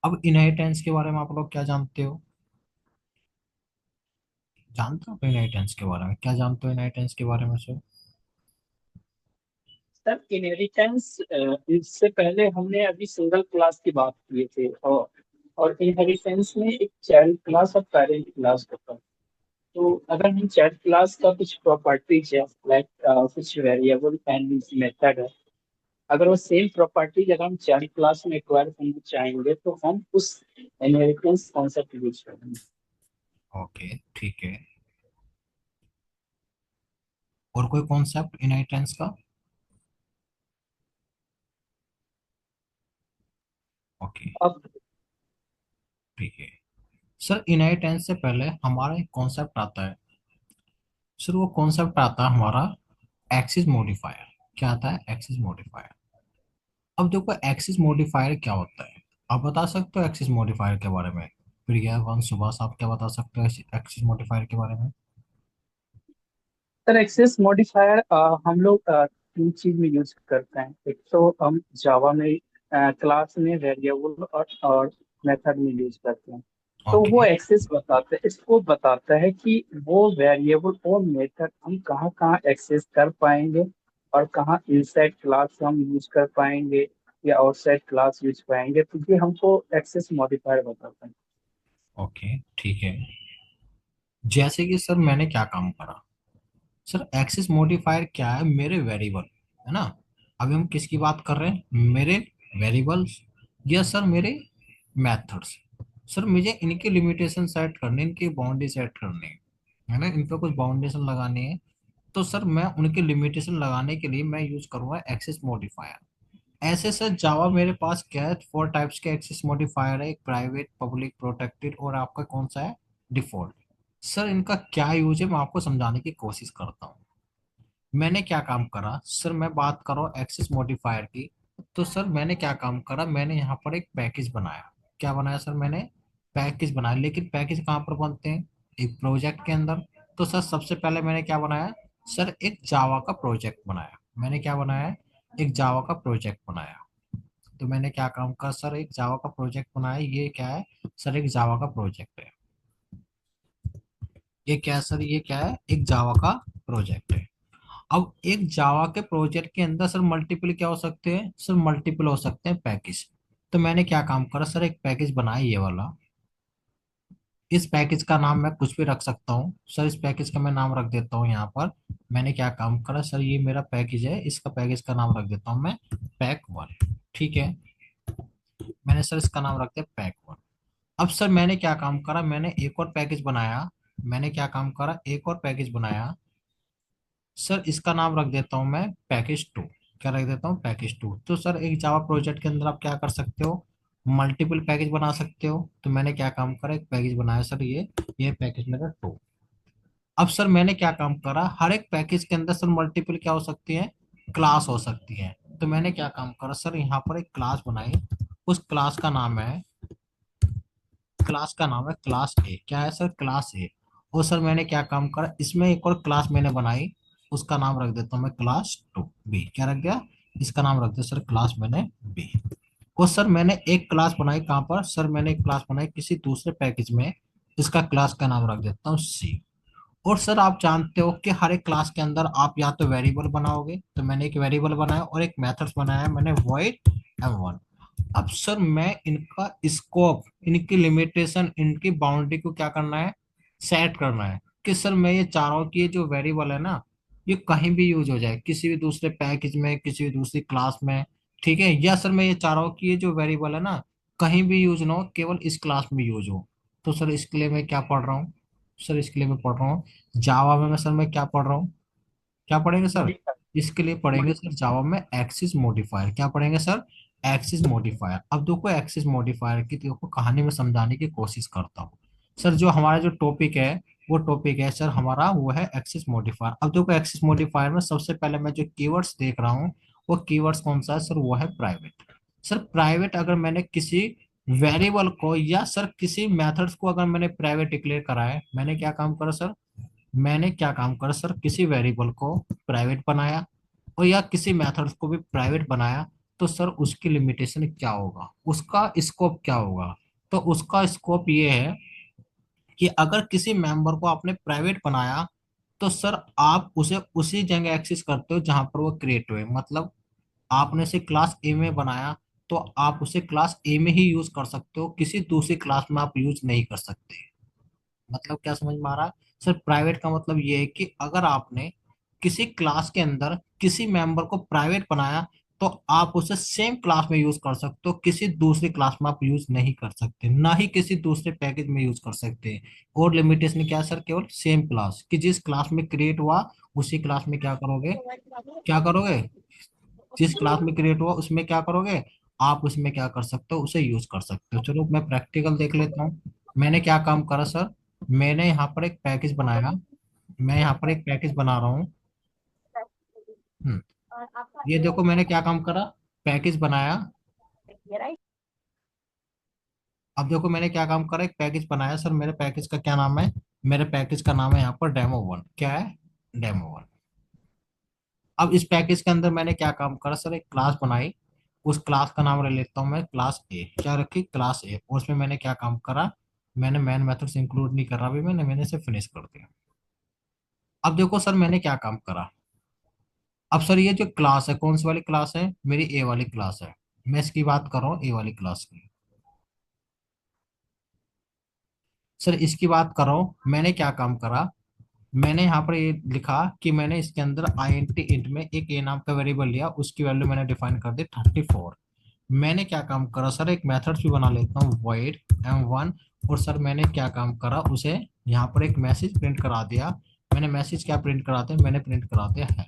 अब इनहेरिटेंस के बारे में आप लोग क्या जानते हो? जानते हो इनहेरिटेंस के बारे में? क्या जानते हो इनहेरिटेंस के बारे में सर? सर इनहेरिटेंस, इससे पहले हमने अभी सिंगल क्लास की बात की थी, और इनहेरिटेंस में एक चाइल्ड क्लास और पेरेंट क्लास होता है। तो अगर हम चाइल्ड क्लास का कुछ प्रॉपर्टीज है, लाइक कुछ वेरिएबल एंड मेथड है, अगर वो सेम प्रॉपर्टीज अगर हम चाइल्ड क्लास में एक्वायर करना चाहेंगे तो हम उस इनहेरिटेंस कॉन्सेप्ट यूज करेंगे। ओके, ठीक है। और कोई कॉन्सेप्ट इनहेरिटेंस का? ओके, अब ठीक है। सर इनहेरिटेंस से पहले हमारा एक कॉन्सेप्ट आता है। सर वो कॉन्सेप्ट आता है हमारा एक्सिस मॉडिफायर। क्या आता है? Axis modifier. अब देखो एक्सिस मॉडिफायर क्या होता है। आप बता सकते हो एक्सिस मॉडिफायर के बारे में? प्रिया, वंश, सुभाष, आप क्या बता सकते हो एक्सिस मॉडिफायर के बारे में? सर एक्सेस मॉडिफायर हम लोग तीन चीज में यूज करते हैं। एक तो हम जावा में क्लास में वेरिएबल और मेथड में यूज करते हैं। तो वो ओके, एक्सेस बताते हैं, इसको बताता है कि वो वेरिएबल और मेथड हम कहाँ कहाँ एक्सेस कर पाएंगे और कहाँ इनसाइड क्लास हम यूज कर पाएंगे या आउटसाइड क्लास यूज पाएंगे। तो ये हमको एक्सेस मॉडिफायर बताता है। ओके, ठीक है। जैसे कि सर मैंने क्या काम करा। सर एक्सिस मॉडिफायर क्या है? मेरे वेरिएबल है ना। अभी हम किसकी बात कर रहे हैं? मेरे वेरिएबल्स या सर मेरे मेथड्स। सर मुझे इनकी लिमिटेशन सेट करनी, इनकी बाउंड्री सेट करनी है ना, इन पे कुछ बाउंडेशन लगानी है। तो सर मैं उनकी लिमिटेशन लगाने के लिए मैं यूज करूंगा एक्सिस मॉडिफायर। ऐसे सर जावा मेरे पास क्या है, 4 टाइप्स के एक्सेस मॉडिफायर है। एक प्राइवेट, पब्लिक, प्रोटेक्टेड और आपका कौन सा है? डिफॉल्ट। सर इनका क्या यूज है मैं आपको समझाने की कोशिश करता हूँ। मैंने क्या काम करा सर, मैं बात करूँ एक्सेस मॉडिफायर की। तो सर मैंने क्या काम करा, मैंने यहाँ पर एक पैकेज बनाया। क्या बनाया सर मैंने? पैकेज बनाया। लेकिन पैकेज कहाँ पर बनते हैं? एक प्रोजेक्ट के अंदर। तो सर सबसे पहले मैंने क्या बनाया? सर एक जावा का प्रोजेक्ट बनाया। मैंने क्या बनाया? एक जावा का प्रोजेक्ट बनाया। तो मैंने क्या काम करा सर, एक जावा का प्रोजेक्ट बनाया। ये क्या है सर? एक जावा का प्रोजेक्ट है। ये क्या है सर? ये क्या है? एक जावा का प्रोजेक्ट है। अब एक जावा के प्रोजेक्ट के अंदर सर मल्टीपल क्या हो सकते हैं? सर मल्टीपल हो सकते हैं पैकेज। तो मैंने क्या काम करा सर, एक पैकेज बनाया ये वाला। इस पैकेज का नाम मैं कुछ भी रख सकता हूँ सर। इस पैकेज का मैं नाम रख देता हूँ यहाँ पर। मैंने क्या काम करा सर, ये मेरा पैकेज है, इसका पैकेज का नाम रख देता हूँ मैं पैक 1। ठीक है, मैंने सर इसका नाम रख दिया पैक 1। अब सर मैंने क्या काम करा, मैंने एक और पैकेज बनाया। मैंने क्या काम करा, एक और पैकेज बनाया। सर इसका नाम रख देता हूं मैं पैकेज 2। क्या रख देता हूँ? पैकेज 2। तो सर एक जावा प्रोजेक्ट के अंदर आप क्या कर सकते हो? मल्टीपल पैकेज बना सकते हो। तो मैंने क्या काम करा, एक पैकेज बनाया सर, ये पैकेज मेरा 2। अब सर मैंने क्या काम करा, हर एक पैकेज के अंदर सर मल्टीपल क्या हो सकती है? क्लास हो सकती है। तो मैंने क्या काम करा सर, यहाँ पर एक क्लास बनाई। उस क्लास का नाम है क्लास 1। क्या है सर? क्लास 1। और सर मैंने क्या काम करा, इसमें एक और क्लास मैंने बनाई। उसका नाम रख देता हूँ मैं क्लास 2 बी। क्या रख दिया? इसका नाम रख दिया सर क्लास मैंने बी। और सर मैंने एक क्लास बनाई कहाँ पर? सर मैंने एक क्लास बनाई किसी दूसरे पैकेज में। इसका क्लास का नाम रख देता हूँ सी। और सर आप जानते हो कि हर एक क्लास के अंदर आप या तो वेरिएबल बनाओगे, तो मैंने एक वेरिएबल बनाया और एक मेथड्स बनाया मैंने वॉइड M1। अब सर मैं इनका स्कोप, इनकी लिमिटेशन, इनकी बाउंड्री को क्या करना है? सेट करना है। कि सर मैं ये चाह रहा हूँ कि ये जो वेरिएबल है ना, ये कहीं भी यूज हो जाए, किसी भी दूसरे पैकेज में, किसी भी दूसरी क्लास में। ठीक है, या सर मैं ये चाह रहा हूँ कि ये जो वेरिएबल है ना, कहीं भी यूज ना हो, केवल इस क्लास में यूज हो। तो सर इसके लिए मैं क्या पढ़ रहा हूँ? सर इसके लिए मैं पढ़ रहा हूँ जावा में। मैं सर मैं क्या पढ़ रहा हूँ? क्या पढ़ेंगे सर? मॉडिफायर इसके लिए पढ़ेंगे सर मॉडिफायर जावा में एक्सिस मॉडिफायर। क्या पढ़ेंगे सर? Axis modifier. अब देखो एक्सिस मॉडिफायर की देखो कहानी में समझाने की कोशिश करता हूँ। सर जो हमारा जो टॉपिक है, वो टॉपिक है सर हमारा, वो है एक्सिस मॉडिफायर। अब देखो एक्सिस मॉडिफायर में सबसे पहले मैं जो कीवर्ड्स देख रहा हूँ, वो कीवर्ड्स कौन सा है सर? वो है प्राइवेट। सर प्राइवेट अगर मैंने किसी वेरिएबल को या सर किसी मेथड्स को अगर मैंने प्राइवेट डिक्लेयर करा है, मैंने क्या काम करा सर? मैंने क्या काम करा सर, किसी वेरिएबल को प्राइवेट बनाया और या किसी मेथड्स को भी प्राइवेट बनाया। तो सर उसकी लिमिटेशन क्या होगा, उसका स्कोप क्या होगा। तो उसका स्कोप ये है कि अगर किसी मेंबर को आपने प्राइवेट बनाया, तो सर आप उसे उसी जगह एक्सेस करते हो जहां पर वो क्रिएट हुए। मतलब आपने उसे क्लास ए में बनाया, तो आप उसे क्लास ए में ही यूज कर सकते हो, किसी दूसरी क्लास में आप यूज नहीं कर सकते। मतलब क्या समझ में आ रहा है। सर प्राइवेट का मतलब ये है कि अगर आपने किसी क्लास के अंदर किसी मेंबर को प्राइवेट बनाया, तो आप उसे सेम क्लास में यूज कर सकते हो, किसी दूसरी क्लास में आप यूज नहीं कर सकते, ना ही किसी दूसरे पैकेज में यूज कर सकते। और लिमिटेशन क्या है सर, केवल सेम क्लास, कि जिस क्लास में क्रिएट हुआ उसी क्लास में क्या करोगे, क्या करोगे, जिस क्लास में क्रिएट हुआ उसमें क्या करोगे, आप उसमें क्या कर सकते हो, उसे यूज कर सकते हो। चलो मैं प्रैक्टिकल देख लेता हूँ। मैंने क्या काम करा सर, मैंने यहाँ पर एक पैकेज बनाया। मैं यहाँ पर एक पैकेज बना रहा हूँ। हम्म, ये देखो मैंने क्या काम करा, पैकेज बनाया। अब देखो मैंने क्या काम करा, एक पैकेज बनाया सर। मेरे पैकेज का क्या नाम है, मेरे पैकेज का नाम है यहाँ पर डेमो 1। क्या है, डेमो 1। अब इस पैकेज के अंदर मैंने क्या काम करा सर, एक क्लास बनाई। उस क्लास का नाम ले लेता हूँ मैं, क्लास ए। क्या रखी, क्लास ए। और उसमें मैंने क्या काम करा, मैंने मैन मेथड्स इंक्लूड नहीं कर रहा अभी, मैंने इसे फिनिश कर दिया। अब देखो सर मैंने क्या काम करा। अब सर ये जो क्लास है, कौन सी वाली क्लास है, मेरी ए वाली क्लास है। मैं इसकी बात कर रहा हूँ, ए वाली क्लास की। सर इसकी बात कर रहा हूँ, मैंने क्या काम करा, मैंने यहाँ पर ये लिखा कि मैंने इसके अंदर आईएनटी इंट में एक ए नाम का वेरिएबल लिया, उसकी वैल्यू मैंने डिफाइन कर दी 34। मैंने क्या काम करा सर, एक मेथड्स भी बना लेता हूँ, void m1। और सर मैंने क्या काम करा, उसे यहाँ पर एक मैसेज प्रिंट करा दिया। मैंने मैसेज क्या प्रिंट करा दिया, मैंने प्रिंट करा दिया है।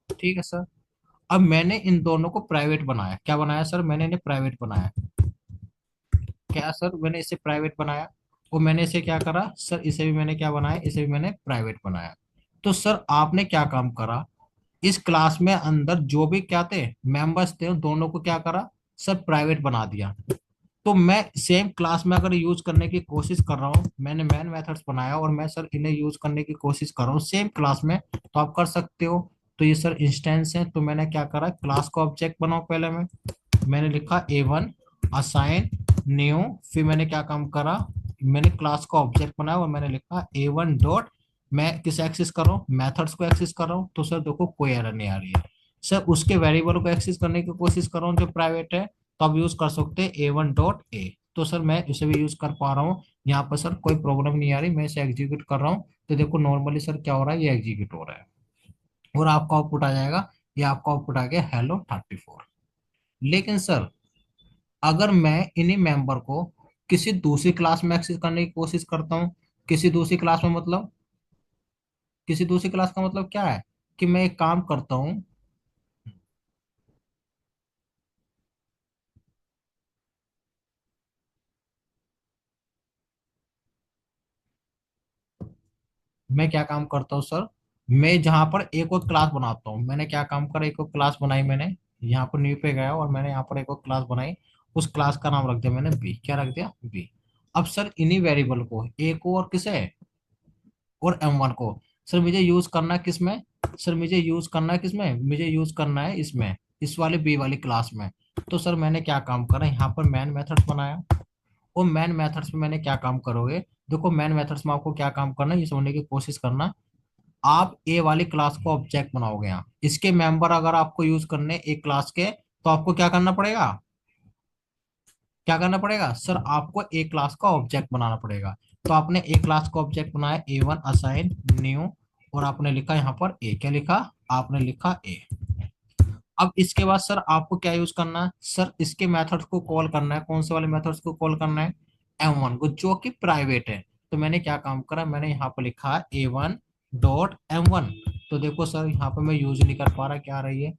ठीक है सर। अब मैंने इन दोनों को प्राइवेट बनाया। क्या बनाया सर, मैंने इन्हें प्राइवेट बनाया। क्या सर, मैंने इसे प्राइवेट बनाया। और मैंने इसे क्या करा सर, इसे भी मैंने क्या बनाया, इसे भी मैंने प्राइवेट बनाया। तो सर आपने क्या काम करा, इस क्लास में अंदर जो भी क्या थे, मेंबर्स थे, उन दोनों को क्या करा सर, प्राइवेट बना दिया। तो मैं सेम क्लास में अगर यूज करने की कोशिश कर रहा हूँ, मैंने मैन मेथड्स बनाया और मैं सर इन्हें यूज करने की कोशिश कर रहा हूँ सेम क्लास में, तो आप कर सकते हो। तो ये सर इंस्टेंस है। तो मैंने क्या करा, क्लास को ऑब्जेक्ट बनाओ पहले। मैंने लिखा A1 असाइन न्यू। फिर मैंने क्या काम करा, मैंने क्लास का ऑब्जेक्ट बनाया और मैंने लिखा A1 डॉट, मैं किस एक्सेस कर रहा हूँ, मेथड्स को एक्सेस कर रहा हूँ। तो सर देखो कोई एरर नहीं आ रही है। सर उसके वेरिएबल को एक्सेस करने की कोशिश कर रहा हूँ जो प्राइवेट है, तो आप यूज कर सकते हैं A1 डॉट ए। तो सर मैं इसे भी यूज कर पा रहा हूँ। यहाँ पर सर कोई प्रॉब्लम नहीं आ रही, मैं इसे एग्जीक्यूट कर रहा हूँ। तो देखो नॉर्मली सर क्या हो रहा है, ये एग्जीक्यूट हो रहा है और आपका आउटपुट आ जाएगा, ये आपका आउटपुट आ गया hello 34। लेकिन सर अगर मैं इन्हीं मेंबर को किसी दूसरी क्लास में एक्सेस करने की कोशिश करता हूँ, किसी दूसरी क्लास में मतलब, किसी दूसरी क्लास का मतलब क्या है, कि मैं एक काम करता हूँ। मैं क्या काम करता हूँ सर, मैं जहां पर एक और क्लास बनाता हूँ, मैंने क्या काम करा, एक और क्लास बनाई मैंने, यहाँ पर न्यू पे गया और मैंने यहाँ पर एक और क्लास बनाई। उस क्लास का नाम रख दिया मैंने बी। क्या रख दिया, बी। अब सर इन्हीं वेरिएबल को, ए को और किसे, और M1 को, सर मुझे यूज करना है किस में, सर मुझे यूज करना है किस में, मुझे यूज करना है इसमें, इस वाले बी वाली क्लास में। तो सर मैंने क्या काम करा, यहाँ पर मैन मेथड्स बनाया। और मैन मेथड्स में मैंने क्या काम करोगे, देखो मैन मेथड्स में आपको क्या काम करना है, ये समझने की कोशिश करना। आप ए वाली क्लास को ऑब्जेक्ट बनाओगे, यहाँ इसके मेंबर अगर आपको यूज करने एक क्लास के, तो आपको क्या करना पड़ेगा, क्या करना पड़ेगा सर, आपको एक क्लास का ऑब्जेक्ट बनाना पड़ेगा। तो आपने एक क्लास का ऑब्जेक्ट बनाया A1 असाइन न्यू, और आपने लिखा यहाँ पर ए। क्या लिखा, आपने लिखा ए। अब इसके बाद सर आपको क्या यूज करना है सर, इसके मेथड्स को कॉल करना है, कौन से वाले मेथड्स को कॉल करना है, M1 को, जो कि प्राइवेट है। तो मैंने क्या काम करा, मैंने यहाँ पर लिखा A1 डॉट M1। तो देखो सर यहाँ पर मैं यूज नहीं कर पा रहा, क्या आ रही है,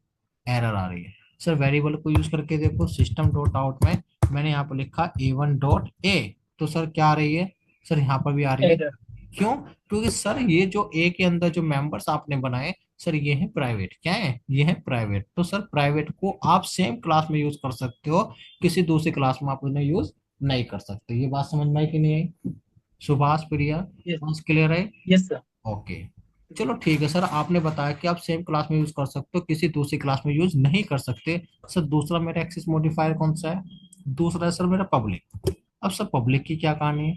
एरर आ रही है। सर वेरिएबल को यूज करके देखो, सिस्टम डॉट आउट में मैंने यहाँ पर लिखा A1 डॉट ए। तो सर क्या आ रही है, सर यहाँ पर भी आ रही है। एरर। क्यों, क्योंकि सर ये जो ए के अंदर जो मेंबर्स आपने बनाए, सर ये है प्राइवेट। क्या है, ये है प्राइवेट। तो सर प्राइवेट को आप सेम क्लास में यूज कर सकते हो, किसी दूसरी क्लास में आप उन्हें यूज नहीं कर सकते। ये बात समझ में आई कि नहीं आई, सुभाष प्रिया, यस। समझ क्लियर है। Yes sir. ओके। चलो ठीक है सर, आपने बताया कि आप सेम क्लास में यूज कर सकते हो, किसी दूसरी क्लास में यूज नहीं कर सकते। सर दूसरा मेरा एक्सेस मॉडिफायर कौन सा है? दूसरा है सर मेरा पब्लिक। अब सर पब्लिक की क्या कहानी है?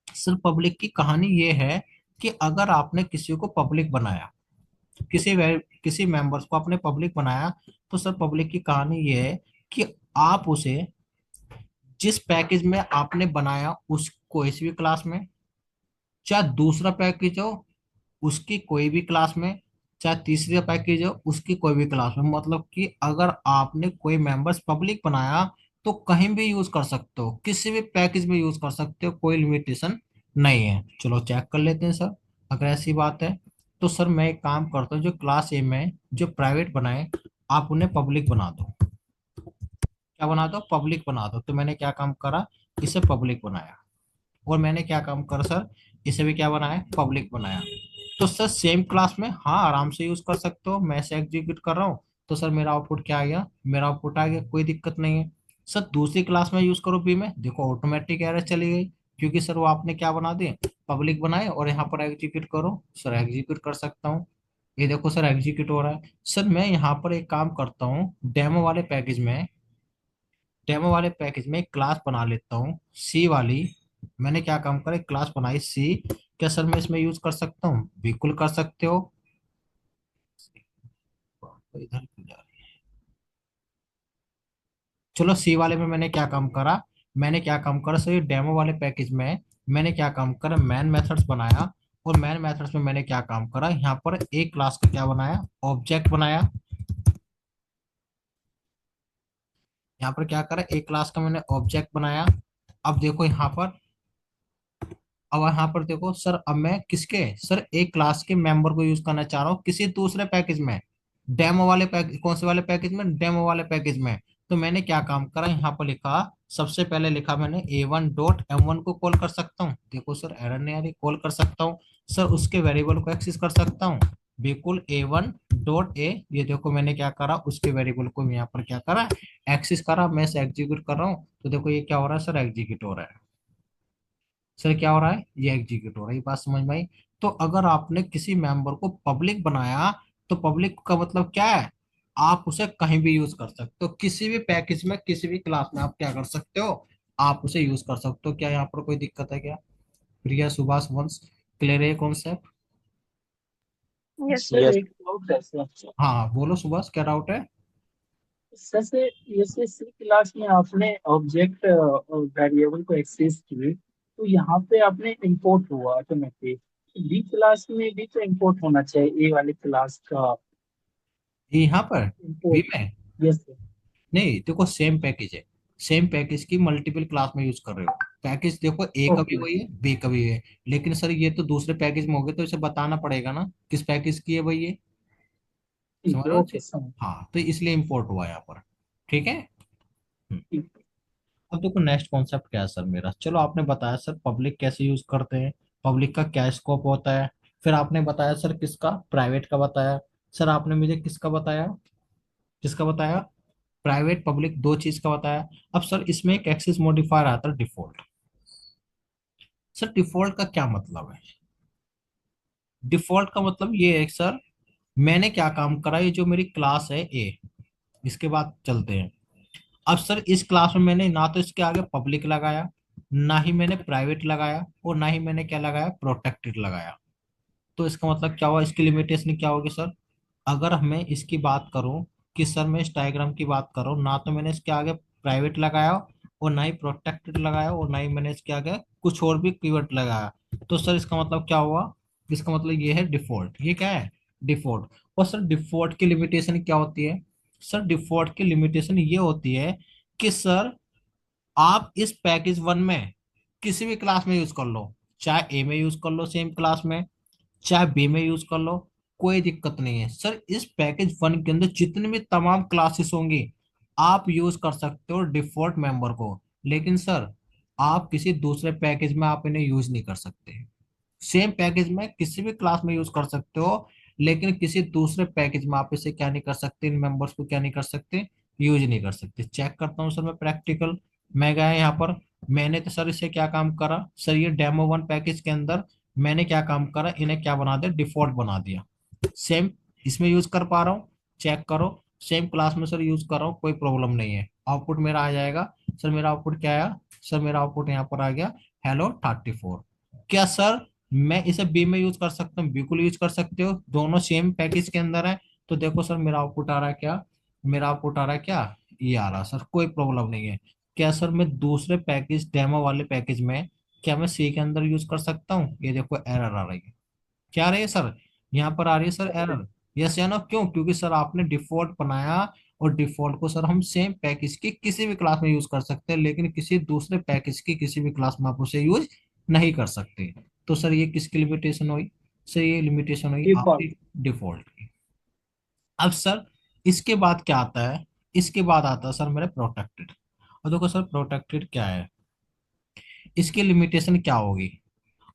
सर पब्लिक की कहानी ये है कि अगर आपने किसी को पब्लिक बनाया, किसी मेंबर्स को आपने पब्लिक बनाया, तो सर पब्लिक की कहानी ये है कि आप उसे जिस पैकेज में आपने बनाया उस कोई सी भी क्लास में, चाहे दूसरा पैकेज हो उसकी कोई भी क्लास में, चाहे तीसरा पैकेज हो उसकी कोई भी क्लास में, मतलब कि अगर आपने कोई मेंबर्स पब्लिक बनाया तो कहीं भी यूज कर सकते हो, किसी भी पैकेज में यूज कर सकते हो, कोई लिमिटेशन नहीं है। चलो चेक कर लेते हैं सर। अगर ऐसी बात है तो सर मैं एक काम करता हूँ, जो क्लास ए में जो प्राइवेट बनाए आप उन्हें पब्लिक बना दो। क्या बना दो? पब्लिक बना दो। तो मैंने क्या काम करा, इसे पब्लिक बनाया। और मैंने क्या काम करा सर, इसे भी क्या बनाया, पब्लिक बनाया। तो सर सेम क्लास में हाँ आराम से यूज कर सकते हो, मैं इसे एग्जीक्यूट कर रहा हूँ तो सर मेरा आउटपुट क्या आ गया, मेरा आउटपुट आ गया, कोई दिक्कत नहीं है। सर दूसरी क्लास में यूज करो बी में, देखो ऑटोमेटिक एरर चली गई, क्योंकि सर वो आपने क्या बना दिए, पब्लिक बनाए, और यहाँ पर एग्जीक्यूट करो, सर एग्जीक्यूट कर सकता हूँ। ये देखो सर एग्जीक्यूट हो रहा है। सर मैं यहाँ पर एक काम करता हूँ, डेमो वाले पैकेज में एक क्लास बना लेता हूँ सी वाली। मैंने क्या काम करा, एक क्लास बनाई सी। क्या सर मैं इसमें यूज कर सकता हूँ? बिल्कुल कर सकते हो। तो इधर क्यों जा रही है? चलो सी वाले में मैंने क्या काम करा, सर ये डेमो वाले पैकेज में मैंने क्या काम करा, मैन मेथड्स बनाया। और मैन मेथड्स में मैंने क्या काम करा, यहाँ पर एक क्लास का क्या बनाया, ऑब्जेक्ट बनाया। यहाँ पर क्या करा, एक क्लास का मैंने ऑब्जेक्ट बनाया। अब देखो यहाँ पर, अब यहाँ पर देखो सर, अब मैं किसके, सर एक क्लास के मेंबर को यूज करना चाह रहा हूँ किसी दूसरे पैकेज में, डेमो वाले पैकेज, कौन से वाले पैकेज में, डेमो वाले पैकेज में। तो मैंने क्या काम करा, यहाँ पर लिखा, सबसे पहले लिखा मैंने A1.M1 को कॉल कर सकता हूँ, देखो सर एरर नहीं आ रही, कॉल कर सकता हूँ। सर उसके वेरिएबल को एक्सेस कर सकता हूँ, बिल्कुल A1.A, ये देखो मैंने क्या करा, उसके वेरिएबल को मैं यहाँ पर क्या करा, एक्सेस करा, मैं इसे एग्जीक्यूट कर रहा हूँ, तो देखो ये क्या हो रहा है सर, एग्जीक्यूट हो रहा है। सर क्या हो रहा है, ये एग्जीक्यूट हो रहा है, ये बात समझ में आई? तो अगर आपने किसी मेंबर को पब्लिक बनाया, तो पब्लिक का मतलब क्या है, आप उसे कहीं भी यूज कर सकते हो, किसी भी पैकेज में, किसी भी क्लास में आप क्या कर सकते हो, आप उसे यूज कर सकते हो। क्या यहाँ पर कोई दिक्कत है क्या? प्रिया, सुभाष, वंश, क्लियर है कॉन्सेप्ट? यस सर, एक डाउट है सर। हाँ बोलो सुभाष, क्या डाउट है? सर से जैसे सी क्लास में आपने ऑब्जेक्ट वेरिएबल को एक्सेस किए, तो यहाँ पे आपने इंपोर्ट हुआ ऑटोमेटिक। बी क्लास में भी तो इंपोर्ट होना चाहिए ए वाली क्लास का ये यहाँ पर बी इंपोर्ट। में, यस सर। नहीं देखो सेम पैकेज है, सेम पैकेज की मल्टीपल क्लास में यूज कर रहे हो। पैकेज देखो ए का भी ओके वही है, बी का भी है, लेकिन सर ये तो दूसरे पैकेज में हो गए, तो इसे बताना पड़ेगा ना किस पैकेज की है भाई ये। समझ ठीक है, रहे हो? ओके समझ। हाँ तो इसलिए इंपोर्ट हुआ यहाँ पर। ठीक है। हम्म। ठीक है। अब देखो नेक्स्ट कॉन्सेप्ट क्या है सर मेरा, चलो आपने बताया सर पब्लिक कैसे यूज करते हैं, पब्लिक का क्या स्कोप होता है, फिर आपने बताया सर किसका, प्राइवेट का बताया। सर आपने मुझे किसका बताया, किसका बताया, प्राइवेट पब्लिक दो चीज का बताया। अब सर इसमें एक एक्सेस मॉडिफायर आता है डिफॉल्ट। सर डिफॉल्ट का क्या मतलब है? डिफॉल्ट का मतलब ये है सर, मैंने क्या काम करा, ये जो मेरी क्लास है ए, इसके बाद चलते हैं। अब सर इस क्लास में मैंने ना तो इसके आगे पब्लिक लगाया, ना ही मैंने प्राइवेट लगाया, और ना ही मैंने क्या लगाया, प्रोटेक्टेड लगाया। तो इसका मतलब क्या हुआ, इसकी लिमिटेशन क्या होगी सर? अगर मैं इसकी बात करूं, कि सर मैं इस डायग्राम की बात करूं, ना तो मैंने इसके आगे प्राइवेट लगाया, और ना ही प्रोटेक्टेड लगाया, और ना ही मैंने इसके आगे कुछ और भी कीवर्ड लगाया, तो सर इसका मतलब क्या हुआ, इसका मतलब ये है डिफॉल्ट, ये क्या है, डिफॉल्ट। और सर डिफॉल्ट की लिमिटेशन क्या होती है? सर डिफॉल्ट की लिमिटेशन ये होती है कि सर आप इस पैकेज वन में किसी भी क्लास में यूज कर लो, चाहे ए में यूज कर लो सेम क्लास में, चाहे बी में यूज कर लो, कोई दिक्कत नहीं है सर। इस पैकेज वन के अंदर जितनी भी तमाम क्लासेस होंगी आप यूज कर सकते हो डिफॉल्ट मेंबर को, लेकिन सर आप किसी दूसरे पैकेज में आप इन्हें यूज नहीं कर सकते। सेम पैकेज में किसी भी क्लास में यूज कर सकते हो, लेकिन किसी दूसरे पैकेज में आप इसे क्या नहीं कर सकते, इन मेंबर्स को क्या नहीं कर सकते, यूज नहीं कर सकते। चेक करता हूँ सर मैं प्रैक्टिकल, मैं गया यहाँ पर, मैंने तो सर इसे क्या काम करा, सर ये डेमो वन पैकेज के अंदर मैंने क्या काम करा, इन्हें क्या बना दिया, डिफॉल्ट बना दिया। सेम इसमें यूज कर पा रहा हूँ, चेक करो। सेम क्लास में सर यूज कर रहा हूँ, कोई प्रॉब्लम नहीं है। आउटपुट मेरा आ जाएगा। सर मेरा आउटपुट क्या आया, सर मेरा आउटपुट यहाँ पर आ गया, hello 34। क्या सर मैं इसे बी में यूज कर सकता हूँ? बिल्कुल यूज कर सकते हो, दोनों सेम पैकेज के अंदर है। तो देखो सर मेरा आउटपुट आ रहा है क्या, मेरा आउटपुट आ रहा है क्या, ये आ रहा है सर, कोई प्रॉब्लम नहीं है। क्या सर मैं दूसरे पैकेज, डेमो वाले पैकेज में, क्या मैं सी के अंदर यूज कर सकता हूँ? ये देखो एरर आ रही है, क्या आ रही है सर, यहाँ पर आ रही है सर एरर। यस या नो? क्यों? क्योंकि सर आपने डिफॉल्ट बनाया, और डिफॉल्ट को सर हम सेम पैकेज की किसी भी क्लास में यूज कर सकते हैं, लेकिन किसी दूसरे पैकेज की किसी भी क्लास में आप उसे यूज नहीं कर सकते। तो सर ये किसकी लिमिटेशन हुई? सर ये लिमिटेशन हुई डिफॉल्ट। आपकी डिफॉल्ट की। अब सर इसके बाद क्या आता है, इसके बाद आता है सर मेरे प्रोटेक्टेड। और देखो सर प्रोटेक्टेड क्या है, इसकी लिमिटेशन क्या होगी?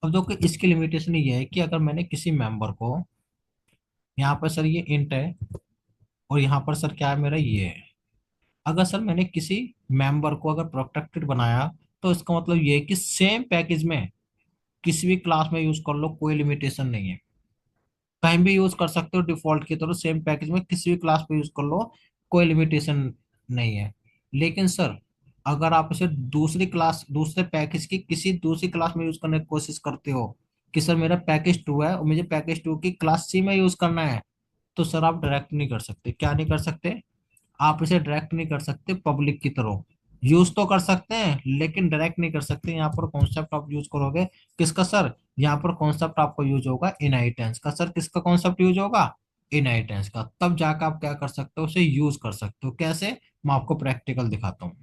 अब देखो इसकी लिमिटेशन ये है कि अगर मैंने किसी मेंबर को, यहाँ पर सर ये इंट है, और यहाँ पर सर क्या है मेरा ये है, अगर सर मैंने किसी मेंबर को अगर प्रोटेक्टेड बनाया, तो इसका मतलब ये है कि सेम पैकेज में किसी भी क्लास में यूज कर लो, कोई लिमिटेशन नहीं है, कहीं भी यूज कर सकते हो डिफॉल्ट की तरह, सेम पैकेज में किसी भी क्लास पे यूज कर लो, कोई लिमिटेशन नहीं है। लेकिन सर अगर आप इसे दूसरी क्लास, दूसरे पैकेज की किसी दूसरी क्लास में यूज करने की कोशिश करते हो, कि सर मेरा पैकेज 2 है और मुझे पैकेज 2 की क्लास सी में यूज करना है, तो सर आप डायरेक्ट नहीं कर सकते। क्या नहीं कर सकते? आप इसे डायरेक्ट नहीं कर सकते पब्लिक की तरह, यूज तो कर सकते हैं लेकिन डायरेक्ट नहीं कर सकते। यहाँ पर कॉन्सेप्ट आप यूज करोगे किसका सर, यहाँ पर कॉन्सेप्ट आपको यूज होगा इनहेरिटेंस का। सर किसका कॉन्सेप्ट यूज होगा? इनहेरिटेंस का। तब जाकर आप क्या कर सकते हो, उसे यूज कर सकते हो। कैसे? मैं आपको प्रैक्टिकल दिखाता हूँ।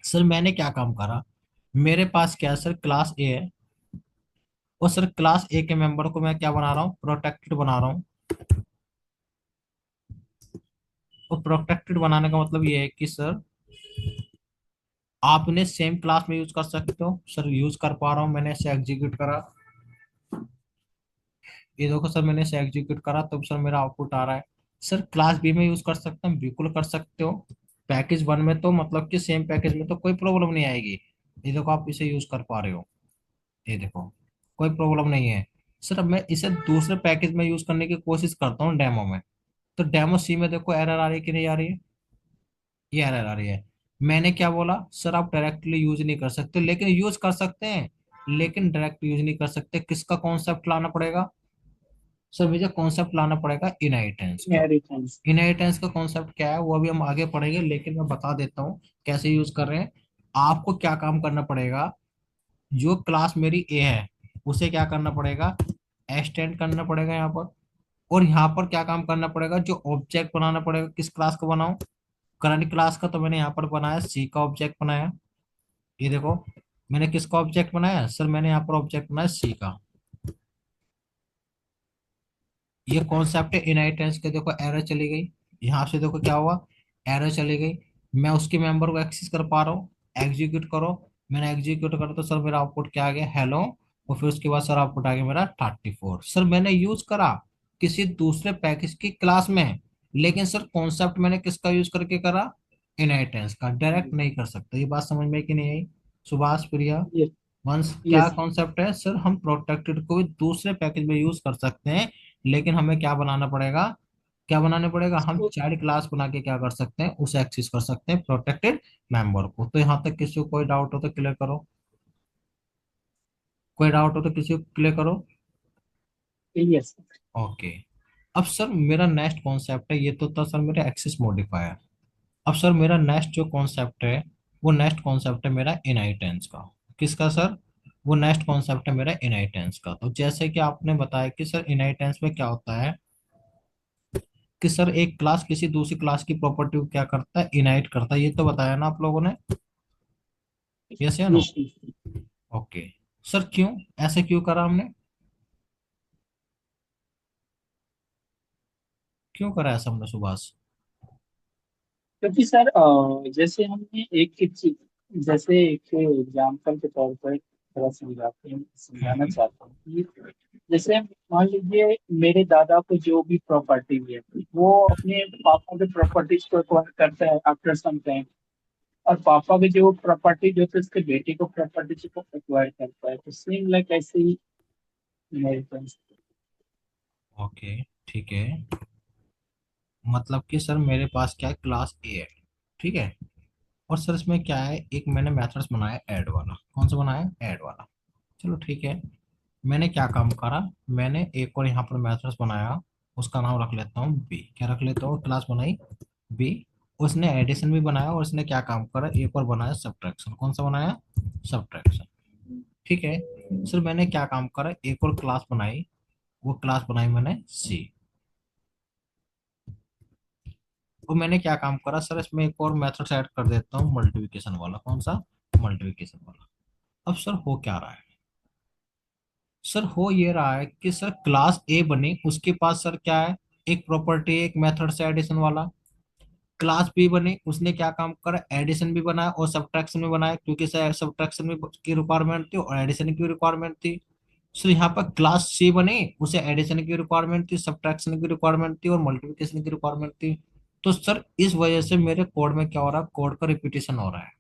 सर मैंने क्या काम करा, मेरे पास क्या है सर, क्लास ए है, और सर क्लास ए के मेंबर को मैं क्या बना रहा हूँ, प्रोटेक्टेड बना रहा हूँ। और प्रोटेक्टेड बनाने का मतलब ये है कि सर आप उन्हें सेम क्लास में यूज कर सकते हो। सर यूज कर पा रहा हूँ, मैंने इसे एग्जीक्यूट करा, ये देखो सर मैंने इसे एग्जीक्यूट करा, तब सर मेरा आउटपुट आ रहा है। सर क्लास बी में यूज कर सकते हैं, बिल्कुल कर सकते हो। पैकेज वन में तो मतलब कि सेम पैकेज में तो कोई प्रॉब्लम नहीं आएगी। ये देखो आप इसे यूज कर पा रहे हो, ये देखो कोई प्रॉब्लम नहीं है। सर अब मैं इसे दूसरे पैकेज में यूज करने की कोशिश करता हूँ डेमो में, तो डेमो सी में देखो एरर आ रही है कि नहीं आ रही है, ये एरर आ रही है। मैंने क्या बोला, सर आप डायरेक्टली यूज नहीं कर सकते, लेकिन यूज कर सकते हैं, लेकिन डायरेक्ट यूज नहीं कर सकते। किसका कॉन्सेप्ट लाना पड़ेगा? सर मुझे कॉन्सेप्ट लाना पड़ेगा इनहेरिटेंस का। इनहेरिटेंस। इनहेरिटेंस का कॉन्सेप्ट क्या है वो अभी हम आगे पढ़ेंगे, लेकिन मैं बता देता हूँ कैसे यूज कर रहे हैं। आपको क्या काम करना पड़ेगा, जो क्लास मेरी ए है उसे क्या करना पड़ेगा, एक्सटेंड करना पड़ेगा यहाँ पर। और यहाँ पर क्या काम करना पड़ेगा, जो ऑब्जेक्ट बनाना पड़ेगा, किस क्लास का बनाऊं, करंट क्लास का। तो मैंने यहाँ पर बनाया सी का ऑब्जेक्ट बनाया, ये देखो मैंने किसका ऑब्जेक्ट बनाया, सर मैंने यहाँ पर ऑब्जेक्ट बनाया सी का। ये कॉन्सेप्ट है इनहेरिटेंस के। देखो एरर चली गई, यहाँ से देखो क्या हुआ, एरर चली गई। मैं उसके मेंबर को एक्सेस कर पा रहा हूँ, एग्जीक्यूट करो। मैंने एग्जीक्यूट करा तो सर मेरा आउटपुट क्या आ गया, हेलो। और फिर उसके बाद सर आउटपुट आ गया मेरा 34। सर मैंने यूज करा किसी दूसरे पैकेज की क्लास में, लेकिन सर कॉन्सेप्ट मैंने किसका यूज करके करा, इनहेरिटेंस का। डायरेक्ट नहीं कर सकते। ये बात समझ में कि नहीं आई सुभाष, प्रिया, यस। वंश? क्या यस। कॉन्सेप्ट है सर, हम प्रोटेक्टेड को भी दूसरे पैकेज में यूज कर सकते हैं, लेकिन हमें क्या बनाना पड़ेगा, क्या बनाना पड़ेगा, हम इसको। चाइल्ड क्लास बना के क्या कर सकते हैं, उसे एक्सेस कर सकते हैं प्रोटेक्टेड मेंबर को। तो यहाँ तक किसी को कोई डाउट हो तो क्लियर करो, कोई डाउट हो तो किसी को क्लियर करो। यस। ओके। अब सर मेरा नेक्स्ट कॉन्सेप्ट है, ये तो था सर मेरा एक्सेस मॉडिफायर। अब सर मेरा नेक्स्ट जो कॉन्सेप्ट है, वो नेक्स्ट कॉन्सेप्ट है मेरा इनहेरिटेंस का। किसका सर? वो नेक्स्ट कॉन्सेप्ट है मेरा इनहेरिटेंस का। तो जैसे कि आपने बताया कि सर इनहेरिटेंस में क्या होता है, कि सर एक क्लास किसी दूसरी क्लास की प्रॉपर्टी को क्या करता है, इनहेरिट करता है। ये तो बताया ना आप लोगों ने, यस या नो? यस। ओके। सर क्यों, ऐसे क्यों करा हमने, क्यों करा ऐसा हमने सुभाष? क्योंकि सर जैसे हमने एक चीज, जैसे एक एग्जाम्पल के तौर पर थोड़ा समझाना हम्म। चाहता हूँ कि जैसे मान लीजिए मेरे दादा को जो भी प्रॉपर्टी है वो अपने पापा के प्रॉपर्टीज को एक्वायर करता है आफ्टर सम टाइम, और पापा की जो प्रॉपर्टी जो है उसके बेटे को प्रॉपर्टी को एक्वायर करता है। तो सेम लाइक ऐसे ही इनहेरिटेंस। ओके, ठीक है। मतलब कि सर मेरे पास क्या है, क्लास ए है, ठीक है। और सर इसमें क्या है, एक मैंने मेथड्स बनाया ऐड वाला। कौन सा बनाया, ऐड वाला। चलो ठीक है। मैंने क्या काम करा, मैंने एक और यहाँ पर मेथड्स बनाया, उसका नाम रख लेता हूँ बी। क्या रख लेता हूँ, क्लास बनाई बी। उसने एडिशन भी बनाया, और उसने क्या काम करा, एक और बनाया सब्ट्रैक्शन। कौन सा बनाया, सब्ट्रैक्शन। ठीक है। सर मैंने क्या काम करा, एक और क्लास बनाई, वो क्लास बनाई मैंने सी। और मैंने क्या काम करा सर, इसमें एक और मेथड ऐड कर देता हूँ, मल्टीप्लिकेशन वाला। कौन सा, मल्टीप्लिकेशन वाला। अब सर हो क्या रहा है, सर हो ये रहा है कि सर क्लास ए बनी, उसके पास सर क्या है, एक प्रॉपर्टी, एक मेथड से एडिशन वाला। क्लास बी बनी, उसने क्या काम करा, एडिशन भी बनाया और सब्ट्रैक्शन भी बनाया, क्योंकि सर सब्ट्रैक्शन भी की रिक्वायरमेंट थी और एडिशन की रिक्वायरमेंट थी। सो यहाँ पर क्लास सी बनी, उसे एडिशन की रिक्वायरमेंट थी, सब्ट्रैक्शन की रिक्वायरमेंट थी और मल्टीप्लिकेशन की रिक्वायरमेंट थी। तो सर इस वजह से मेरे कोड में क्या हो रहा है, कोड का रिपीटेशन हो रहा है।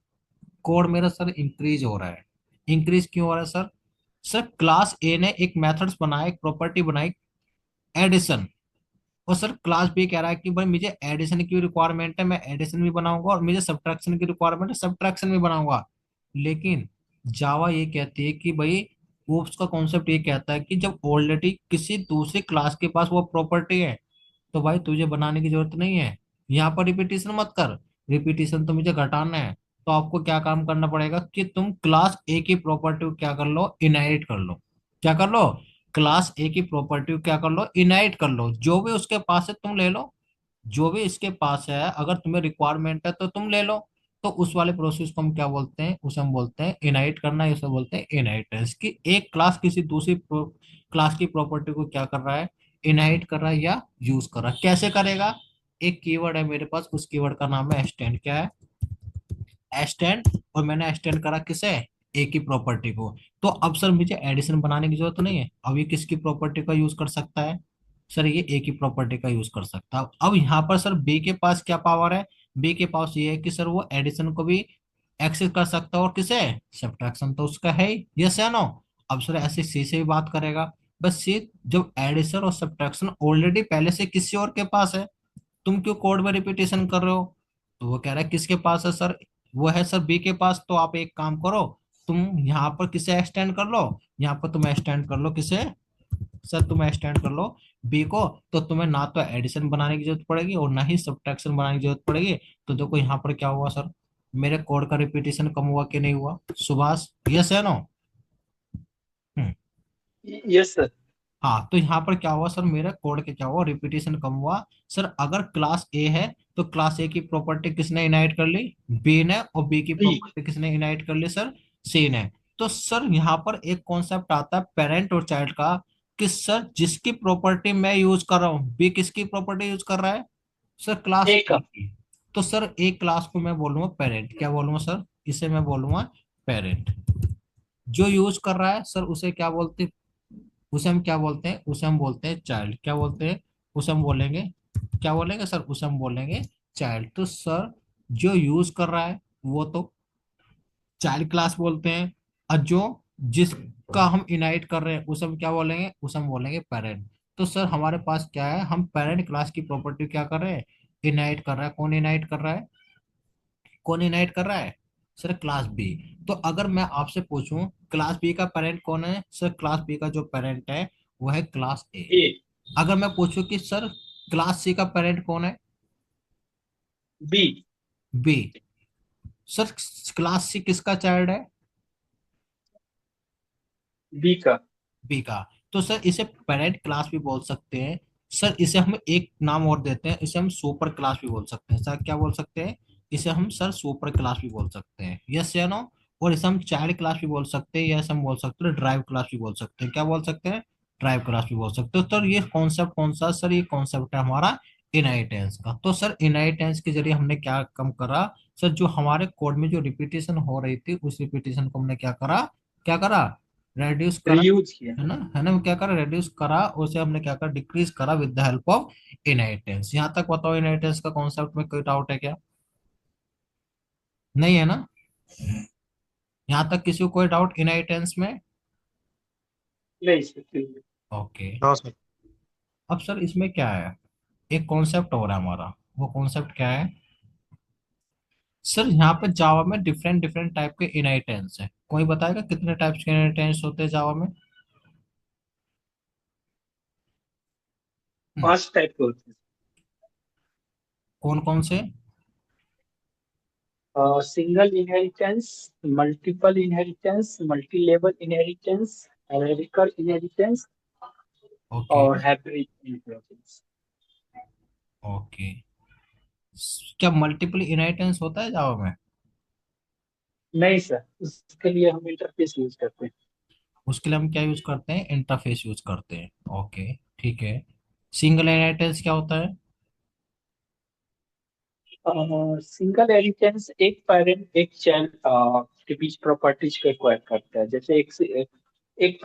कोड मेरा सर इंक्रीज हो रहा है। इंक्रीज क्यों हो रहा है सर, सर क्लास ए ने एक मेथड्स बनाया, एक प्रॉपर्टी बनाई, एडिशन। और सर क्लास बी कह रहा है कि भाई मुझे एडिशन की रिक्वायरमेंट है, मैं एडिशन भी बनाऊंगा, और मुझे सब्ट्रैक्शन की रिक्वायरमेंट है, सब्ट्रैक्शन भी बनाऊंगा। लेकिन जावा ये कहती है कि भाई, वो उसका कॉन्सेप्ट ये कहता है कि जब ऑलरेडी किसी दूसरी क्लास के पास वो प्रॉपर्टी है, तो भाई तुझे बनाने की जरूरत नहीं है। यहाँ पर रिपीटिशन मत कर, रिपीटिशन तो मुझे घटाना है। तो आपको क्या काम करना पड़ेगा कि तुम क्लास ए की प्रॉपर्टी को क्या कर लो, इनहेरिट कर लो। क्या कर लो, क्लास ए की प्रॉपर्टी को क्या कर लो, इनहेरिट कर लो। जो भी उसके पास है तुम ले लो, जो भी इसके पास है, अगर तुम्हें रिक्वायरमेंट है तो तुम ले लो। तो उस वाले प्रोसेस को हम क्या बोलते हैं, उसे हम बोलते हैं इनहाइट करना, इसे बोलते हैं इनहेरिटेंस। कि एक क्लास किसी दूसरी क्लास की प्रॉपर्टी को क्या कर रहा है, इनहाइट कर रहा है या यूज कर रहा है। कैसे करेगा, एक कीवर्ड है मेरे पास, उस कीवर्ड का नाम है एक्सटेंड। क्या है, एक्सटेंड। और मैंने एक्सटेंड करा किसे, ए की प्रॉपर्टी को। तो अब सर मुझे एडिशन बनाने की जरूरत नहीं है, अब ये किसकी प्रॉपर्टी का यूज कर सकता है, सर ये ए की प्रॉपर्टी का यूज कर सकता है। अब यहाँ पर सर बी के पास क्या पावर है, बी के पास ये है कि सर वो एडिशन को भी एक्सेस कर सकता है, और किसे, सब्ट्रैक्शन तो उसका है ही, यस या नो। अब सर ऐसे सी से भी बात करेगा, बस सी जब एडिशन और सब्ट्रैक्शन ऑलरेडी पहले से किसी और के पास है, तुम क्यों कोड में रिपीटेशन कर रहे हो। तो वो कह रहा है किसके पास है सर, वो है सर बी के पास। तो आप एक काम करो, तुम यहाँ पर किसे एक्सटेंड कर लो, यहाँ पर तुम एक्सटेंड कर लो किसे, सर तुम एक्सटेंड कर लो बी को। तो तुम्हें ना तो एडिशन बनाने की जरूरत पड़ेगी और ना ही सब्ट्रैक्शन बनाने की जरूरत पड़ेगी। तो देखो यहाँ पर क्या हुआ सर, मेरे कोड का रिपीटेशन कम हुआ कि नहीं हुआ, सुभाष, यस है नो। Yes sir. हाँ, तो यहाँ पर क्या हुआ सर, मेरा कोड के क्या हुआ, रिपीटेशन कम हुआ। सर अगर क्लास ए है, तो क्लास ए की प्रॉपर्टी किसने इनहाइट कर ली, बी ने। और बी की बी। प्रॉपर्टी किसने इनहाइट कर ली, सर सी ने। तो सर यहाँ पर एक कॉन्सेप्ट आता है पेरेंट और चाइल्ड का, कि सर जिसकी प्रॉपर्टी मैं यूज कर रहा हूँ, बी किसकी प्रॉपर्टी यूज कर रहा है, सर क्लास ए ए का। की। तो सर एक क्लास को मैं बोलूंगा पेरेंट, क्या बोलूंगा सर, इसे मैं बोलूंगा पेरेंट। जो यूज कर रहा है सर उसे क्या बोलते, उसे हम क्या बोलते हैं, उसे हम बोलते हैं चाइल्ड। क्या बोलते हैं, उसे हम बोलेंगे, क्या बोलेंगे सर, उसे हम बोलेंगे चाइल्ड। तो सर जो यूज कर रहा है वो तो चाइल्ड क्लास बोलते हैं, और जो जिसका हम इनहाइट कर रहे हैं उसे हम क्या बोलेंगे, उसे हम बोलेंगे पेरेंट। तो सर हमारे पास क्या है, हम पेरेंट क्लास की प्रॉपर्टी क्या कर रहे हैं, इनहाइट कर रहा है। कौन इनहाइट कर रहा है, कौन इनहाइट कर रहा है, सर क्लास बी। तो अगर मैं आपसे पूछूं क्लास बी का पेरेंट कौन है, सर क्लास बी का जो पेरेंट है वो है क्लास ए। ए। अगर मैं पूछूं कि सर क्लास सी का पेरेंट कौन है, B. B. Sir class C किसका चाइल्ड है, बी का। बी का। तो सर इसे पेरेंट क्लास भी बोल सकते हैं। सर इसे हम एक नाम और देते हैं, इसे हम सुपर क्लास भी बोल सकते हैं। सर क्या बोल सकते हैं, इसे हम सर सुपर क्लास भी बोल सकते हैं, यस या नो। और इसे हम चाइल्ड क्लास भी बोल सकते हैं, यस हम बोल सकते हैं ड्राइव क्लास भी बोल सकते हैं। क्या बोल सकते हैं, ड्राइव क्लास भी बोल सकते हैं। तो ये कॉन्सेप्ट कौन सा सर, ये कॉन्सेप्ट है हमारा इनहेरिटेंस का। तो सर इनहेरिटेंस के जरिए हमने क्या कम करा, सर जो हमारे कोड में जो रिपीटेशन हो रही थी, उस रिपीटेशन को हमने क्या करा, क्या करा, रेड्यूस करा, रीयूज किया। है ना, क्या करा, रिड्यूस करा। उसे हमने क्या करा, डिक्रीज करा with the help of inheritance. यहाँ तक बताओ, इनहेरिटेंस का कॉन्सेप्ट में कोई डाउट है क्या, नहीं है ना, यहाँ तक किसी को कोई डाउट इनहेरिटेंस में। नहीं सर, ठीक है। ओके। हाँ सर। अब सर इसमें क्या है, एक कॉन्सेप्ट हो रहा है हमारा, वो कॉन्सेप्ट क्या है सर, यहाँ पे जावा में डिफरेंट डिफरेंट टाइप के इनहेरिटेंस है, कोई बताएगा कितने टाइप्स के इनहेरिटेंस होते हैं जावा में? 5 टाइप के होते कौन कौन से? हैं। Single inheritance, multiple inheritance, multi level inheritance, hierarchical inheritance okay. और हाइब्रिड इनहेरिटेंस। ओके। क्या मल्टीपल इनहेरिटेंस होता है जावा में? नहीं सर, उसके लिए हम इंटरफेस यूज करते हैं। उसके लिए हम क्या यूज करते हैं, इंटरफेस यूज करते हैं। ओके, ठीक है। सिंगल इनहेरिटेंस क्या होता है? सिंगल इनहेरिटेंस एक पेरेंट एक चाइल्ड के बीच प्रॉपर्टीज को एक्वायर करता है। जैसे एक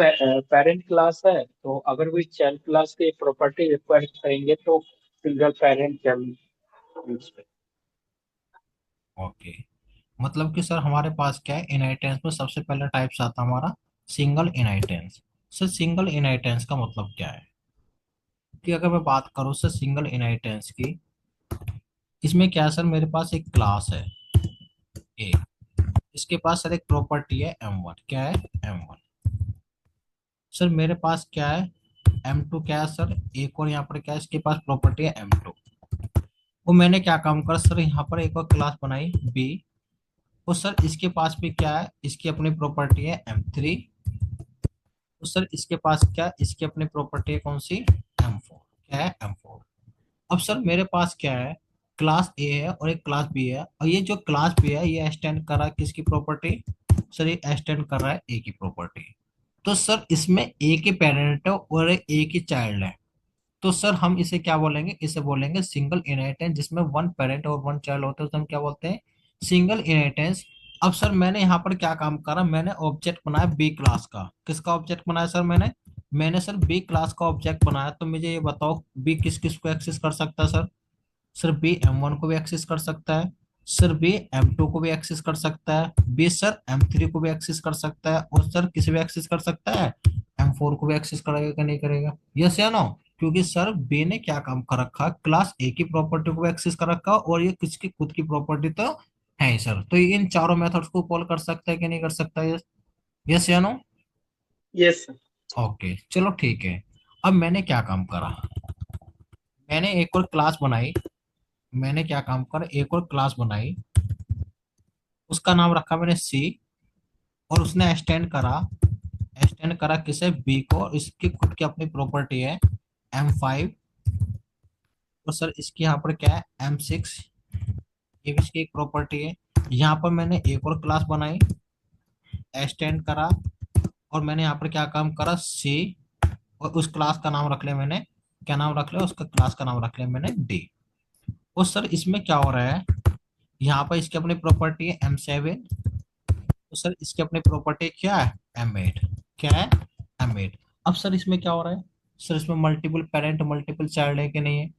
पेरेंट क्लास है, तो अगर वो चाइल्ड क्लास के प्रॉपर्टी एक्वायर करेंगे तो सिंगल पेरेंट चाइल्ड यूज करें। ओके, मतलब कि सर हमारे पास क्या है, इनहेरिटेंस में सबसे पहला टाइप्स आता है हमारा single inheritance. Sir single inheritance का मतलब क्या है, कि अगर मैं बात करूँ सर सिंगल इनहेरिटेंस की, इसमें क्या है सर, मेरे पास एक क्लास है ए, इसके पास सर एक प्रॉपर्टी है M1, क्या है M1। सर मेरे पास क्या है M2, क्या है सर एक और यहाँ पर क्या है, इसके पास प्रॉपर्टी है M2। वो मैंने क्या काम करा सर, यहाँ पर एक और क्लास बनाई B, और सर इसके पास भी क्या है, इसकी अपनी प्रॉपर्टी है M3। तो सर इसके पास क्या, इसकी अपनी प्रॉपर्टी है कौन सी, M4, क्या है M4। अब सर मेरे पास क्या है, क्लास ए है और एक क्लास बी है, और ये जो क्लास बी है ये एक्सटेंड कर रहा है किसकी प्रॉपर्टी, सर ये एक्सटेंड कर रहा है ए की प्रॉपर्टी। तो सर इसमें ए के पेरेंट है और ए की चाइल्ड है, तो सर हम इसे क्या बोलेंगे, इसे बोलेंगे सिंगल इनहेरिटेंस, जिसमें वन पेरेंट और वन चाइल्ड होते हैं, उसे हम क्या बोलते हैं, सिंगल इनहेरिटेंस। अब सर मैंने यहाँ पर क्या काम करा, मैंने ऑब्जेक्ट बनाया बी क्लास का, किसका ऑब्जेक्ट बनाया सर मैंने सर बी क्लास का ऑब्जेक्ट बनाया, तो मुझे ये बताओ बी किस किस को एक्सेस कर सकता है सर? सर बी M1 को भी एक्सेस कर सकता है, सर बी M2 को भी एक्सेस कर सकता है, बी सर M3 को भी एक्सेस कर सकता है, और सर किसे भी एक्सेस कर सकता है, M4 को भी एक्सेस करेगा कि नहीं करेगा, यस या नो? क्योंकि सर बी ने क्या काम कर रखा, क्लास ए की प्रॉपर्टी को भी एक्सेस कर रखा, और ये किसकी खुद की प्रॉपर्टी तो है ही सर, तो ये इन चारों मेथड्स को कॉल कर सकता है कि नहीं कर सकता, यस, यस या नो? Yes sir. ओके चलो ठीक है। अब मैंने क्या काम करा, मैंने एक और क्लास बनाई, मैंने क्या काम करा, एक और क्लास बनाई, उसका नाम रखा मैंने सी, और उसने एक्सटेंड करा किसे, बी को, और इसकी खुद की अपनी प्रॉपर्टी है M5, और सर इसकी यहाँ पर क्या है M6, ये भी इसकी एक प्रॉपर्टी है। यहाँ पर मैंने एक और क्लास बनाई, एक्सटेंड करा, और मैंने यहाँ पर क्या काम करा, सी, और उस क्लास का नाम रख लिया मैंने, क्या नाम रख लिया उसका, क्लास का नाम रख लिया मैंने डी। और सर इसमें क्या हो रहा है, यहाँ पर इसकी अपनी प्रॉपर्टी है M7, तो सर इसकी अपनी प्रॉपर्टी क्या है M8, क्या है M8। अब सर इसमें क्या हो रहा है, सर इसमें मल्टीपल पेरेंट मल्टीपल चाइल्ड है कि नहीं है,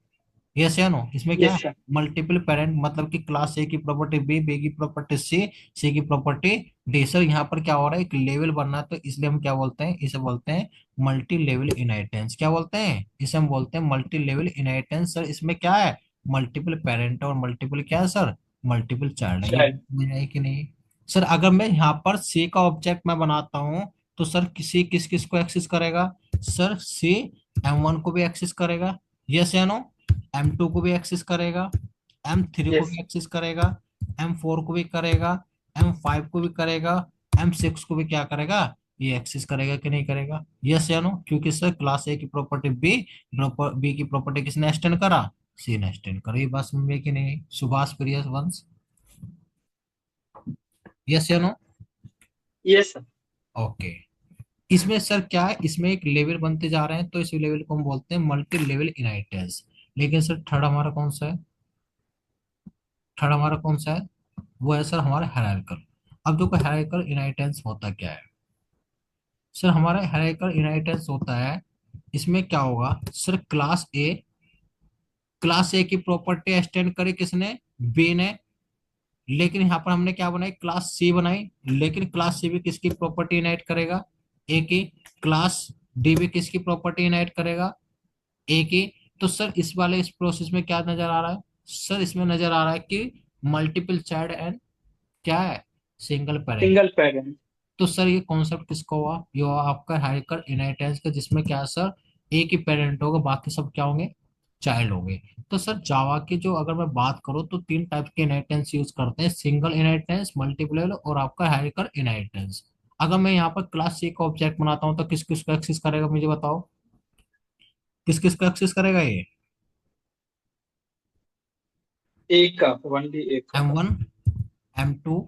यस या नो? इसमें क्या है, यस सर। मल्टीपल पेरेंट मतलब कि क्लास ए की प्रॉपर्टी बी, बी की प्रॉपर्टी सी, सी की प्रॉपर्टी डी। सर यहाँ पर क्या हो रहा है, एक लेवल बनना है, तो इसलिए हम क्या बोलते हैं, इसे बोलते हैं मल्टी लेवल इनहेरिटेंस, क्या बोलते हैं इसे, हम बोलते हैं मल्टी लेवल इनहेरिटेंस। सर इसमें क्या है, मल्टीपल पेरेंट और मल्टीपल क्या है सर, मल्टीपल चाइल्ड है, ये चाइल्ड। समझ में आई कि नहीं? सर अगर मैं यहाँ पर सी का ऑब्जेक्ट मैं बनाता हूँ, तो सर किसी किस किस को एक्सेस करेगा, सर सी M1 को भी एक्सेस करेगा, यस या नो? M2 को भी एक्सेस करेगा, M3 को यस। भी एक्सेस करेगा, M4 को भी करेगा, M5 को भी करेगा, M6 को भी क्या करेगा, ये एक्सेस करेगा कि नहीं करेगा, यस या नो? क्योंकि सर क्लास ए की प्रॉपर्टी बी, बी की प्रॉपर्टी किसने एक्सटेंड करा, सी ने एक्सटेंड करा, ये बात समझ में कि नहीं सुभाष प्रिय वंश, यस या नो? Yes sir. ओके। इसमें सर क्या है, इसमें एक लेवल बनते जा रहे हैं, तो इस लेवल को हम बोलते हैं मल्टी लेवल इनहेरिटेंस। लेकिन सर थर्ड हमारा कौन सा है, थर्ड हमारा कौन सा है, वो है सर हमारा हायरार्किकल। अब देखो हायरार्किकल इनहेरिटेंस होता क्या है, सर हमारा हायरार्किकल इनहेरिटेंस होता है, इसमें क्या होगा सर, क्लास ए की प्रॉपर्टी एक्सटेंड करी किसने, बी ने, लेकिन यहाँ पर हमने क्या बनाई, क्लास सी बनाई, लेकिन क्लास सी भी किसकी प्रॉपर्टी इनहेरिट करेगा, ए की। क्लास डीबी किसकी प्रॉपर्टी इनहेरिट करेगा, ए की। तो सर इस वाले इस प्रोसेस में क्या नजर आ रहा है, सर इसमें नजर आ रहा है कि मल्टीपल चाइल्ड एंड क्या है, सिंगल पेरेंट। Single parent. तो सर ये कॉन्सेप्ट किसका हुआ, ये हुआ आपका हाइकर इनहेरिटेंस का, जिसमें क्या है सर, एक ही पेरेंट होगा, बाकी सब क्या होंगे, चाइल्ड होंगे। तो सर जावा की जो अगर मैं बात करूँ तो तीन टाइप के इनहेरिटेंस यूज करते हैं, सिंगल इनहेरिटेंस, मल्टीपल और आपका हाइकर इनहेरिटेंस। अगर मैं यहाँ पर क्लास सी का ऑब्जेक्ट बनाता हूँ तो किस किस को एक्सेस करेगा, मुझे बताओ, किस किस को एक्सेस करेगा ये। एक का, ओनली एक एम का। वन, M2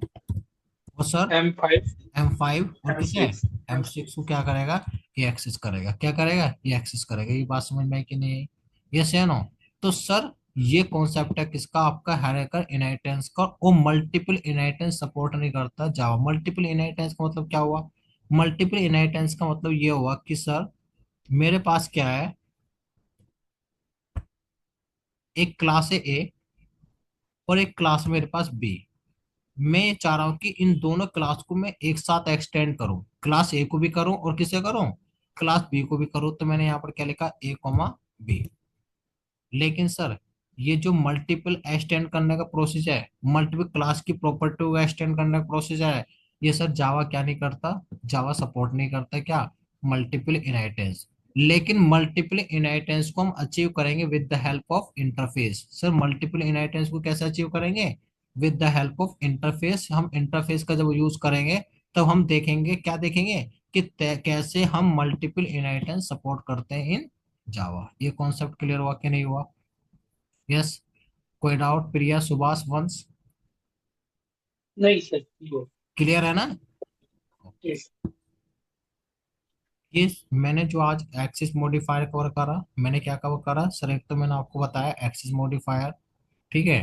और सर M5, M5 और किसे, M6, M6 को क्या करेगा, ये एक्सेस करेगा, क्या करेगा, ये एक्सेस करेगा। ये बात समझ में आई कि नहीं आई, यस या नो। तो सर ये कॉन्सेप्ट है किसका, आपका हायरार्किकल इनहेरिटेंस का, और मल्टीपल इनहेरिटेंस सपोर्ट नहीं करता जावा। मल्टीपल इनहेरिटेंस का मतलब क्या हुआ, मल्टीपल इनहेरिटेंस का मतलब ये हुआ कि सर मेरे पास क्या है, एक क्लास है ए और एक क्लास मेरे पास बी। मैं ये चाह रहा हूँ कि इन दोनों क्लास को मैं एक साथ एक्सटेंड करूँ, क्लास ए को भी करूँ और किसे करूँ, क्लास बी को भी करूँ। तो मैंने यहाँ पर क्या लिखा, ए कॉमा बी। लेकिन सर ये जो मल्टीपल एक्सटेंड करने का प्रोसेस है, मल्टीपल क्लास की प्रॉपर्टी को एक्सटेंड करने का प्रोसेस है, ये सर जावा क्या नहीं करता, जावा सपोर्ट नहीं करता क्या, मल्टीपल इनहेरिटेंस। लेकिन मल्टीपल इनहेरिटेंस को हम अचीव करेंगे with the help of interface. Sir multiple inheritance को कैसे अचीव करेंगे, with the help of interface. हम इंटरफेस का जब यूज करेंगे तब हम देखेंगे, क्या देखेंगे, कि कैसे हम मल्टीपल इनहेरिटेंस सपोर्ट करते हैं इन जावा। ये कॉन्सेप्ट क्लियर हुआ कि नहीं हुआ, यस। कोई डाउट, प्रिया, सुभाष, वंश, नहीं सर, वो। क्लियर है ना। Yes. ये मैंने जो आज एक्सिस मॉडिफायर कवर करा, मैंने क्या कवर करा सर, एक तो मैंने आपको बताया एक्सिस मॉडिफायर, ठीक है।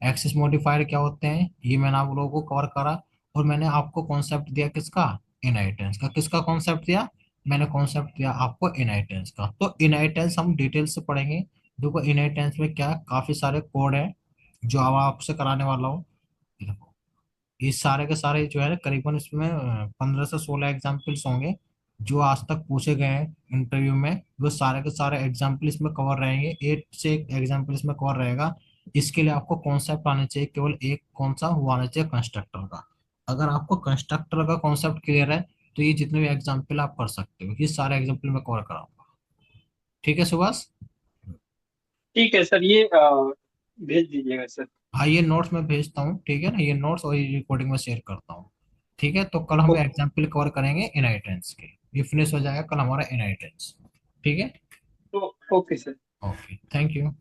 एक्सिस मॉडिफायर क्या होते हैं ये मैंने आप लोगों को कवर करा। और मैंने आपको कॉन्सेप्ट दिया किसका, इनहेरिटेंस का। किसका कॉन्सेप्ट दिया, मैंने कॉन्सेप्ट दिया आपको इनहेरिटेंस का। तो इनहेरिटेंस हम डिटेल से पढ़ेंगे। देखो इनहेरिटेंस में क्या काफी सारे कोड है जो अब आपसे कराने वाला हूँ। देखो ये सारे के सारे जो है ना, करीबन इसमें 15 से 16 एग्जाम्पल्स होंगे जो आज तक पूछे गए हैं इंटरव्यू में। वो सारे के सारे एग्जाम्पल इसमें कवर रहेंगे, एक से एक एग्जाम्पल इसमें कवर रहेगा। इसके लिए आपको कॉन्सेप्ट आना चाहिए, केवल एक कौन सा, वो आना चाहिए कंस्ट्रक्टर का। अगर आपको कंस्ट्रक्टर का कॉन्सेप्ट क्लियर है तो ये जितने भी एग्जाम्पल आप कर सकते हो, ये सारे एग्जाम्पल मैं कवर कराऊंगा। ठीक है सुभाष। ठीक है सर, ये भेज दीजिएगा सर। हाँ ये नोट्स मैं भेजता हूँ, ठीक है ना, ये नोट्स और ये रिकॉर्डिंग में शेयर करता हूँ। ठीक है, तो कल हम ओके। एग्जाम्पल कवर करेंगे इनहेरिटेंस के। ये फिनिश हो जाएगा कल हमारा इनहेरिटेंस। ठीक है। तो okay sir. Okay, thank you.